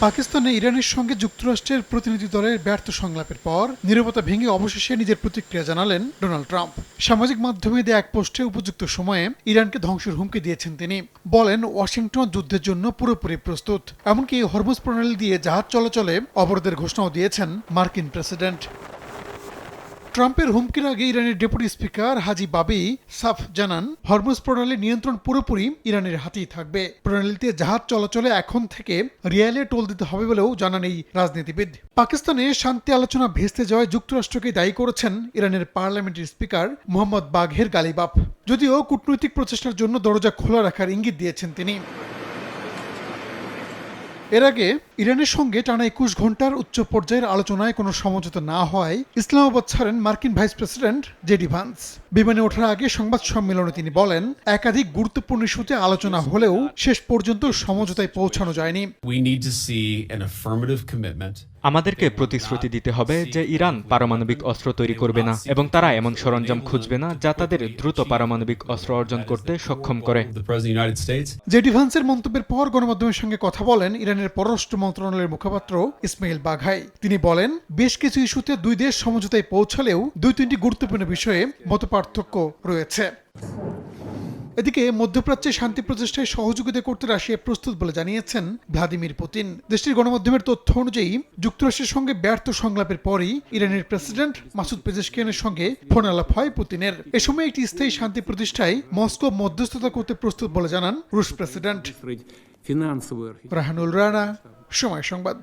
পাকিস্তানে ইরানের সঙ্গে যুক্তরাষ্ট্রের প্রতিনিধি দলের ব্যর্থ সংলাপের পর নীরবতা ভেঙে অবশেষে নিজের প্রতিক্রিয়া জানালেন ডোনাল্ড ট্রাম্প। সামাজিক মাধ্যমে দেয়া এক পোস্টে উপযুক্ত সময়ে ইরানকে ধ্বংসের হুমকি দিয়েছেন তিনি। বলেন, ওয়াশিংটন যুদ্ধের জন্য পুরোপুরি প্রস্তুত। এমনকি হরমুজ প্রণালী দিয়ে জাহাজ চলাচলে অবরোধের ঘোষণাও দিয়েছেন মার্কিন প্রেসিডেন্ট। ট্রাম্পের হুমকির আগে ইরানের ডেপুটি স্পিকার হাজি বাবি সাফ জানান, হরমুজ প্রণালীর নিয়ন্ত্রণ পুরোপুরি ইরানের হাতেই থাকবে। প্রণালীতে জাহাজ চলাচলে এখন থেকে রিয়ালে টোল দিতে হবে বলেও জানান এই রাজনীতিবিদ। পাকিস্তানে শান্তি আলোচনা ভেস্তে যাওয়ায় যুক্তরাষ্ট্রকে দায়ী করেছেন ইরানের পার্লামেন্টের স্পিকার মোহাম্মদ বাঘের গালিবাফ। যদিও কূটনৈতিক প্রচেষ্টার জন্য দরজা খোলা রাখার ইঙ্গিত দিয়েছেন তিনি। এর আগে ইরানের সঙ্গে টানা ২১ ঘন্টার উচ্চ পর্যায়ের আলোচনায় কোনো সমঝোতা না হওয়ায় ইসলামাবাদ ছাড়েন মার্কিন ভাইস প্রেসিডেন্ট জেডি ভান্স। বিমানে ওঠার আগে সংবাদ সম্মেলনে তিনি বলেন, একাধিক গুরুত্বপূর্ণ ইস্যুতে আলোচনা হলেও শেষ পর্যন্ত সমঝোতায় পৌঁছানো যায়নি। আমাদেরকে প্রতিশ্রুতি দিতে হবে যে ইরান পারমাণবিক অস্ত্র তৈরি করবে না এবং তারা এমন সরঞ্জাম খুঁজবে না যা তাদের দ্রুত পারমাণবিক অস্ত্র অর্জন করতে সক্ষম করে। জেডি ভান্সের মন্তব্যের পর গণমাধ্যমের সঙ্গে কথা বলেন ইরানের পররাষ্ট্র মন্ত্রণালয়ের মুখপাত্র ইসমাইল বাঘাই। তিনি বলেন, বেশ কিছু ইস্যুতে দুই দেশ সমঝোতায় পৌঁছালেও ২-৩টি গুরুত্বপূর্ণ বিষয়ে মতপার্থক্য রয়েছে। এদিকে মধ্যপ্রাচ্যে শান্তি প্রচেষ্টায় সহযোগিতা করতে রাশিয়া প্রস্তুত বলে জানিয়েছেন ভ্লাদিমির পুতিন। দেশটির গণমাধ্যমের তথ্য অনুযায়ী যুক্তরাষ্ট্রের সঙ্গে ব্যর্থ সংলাপের পরই ইরানের প্রেসিডেন্ট মাসুদ পেজেশকিয়ানের সঙ্গে ফোন আলাপ হয় পুতিনের। এ সময় একটি স্থায়ী শান্তি প্রতিষ্ঠায় মস্কো মধ্যস্থতা করতে প্রস্তুত বলে জানান রুশ প্রেসিডেন্ট। রাহানুল রানা, সময় সংবাদ।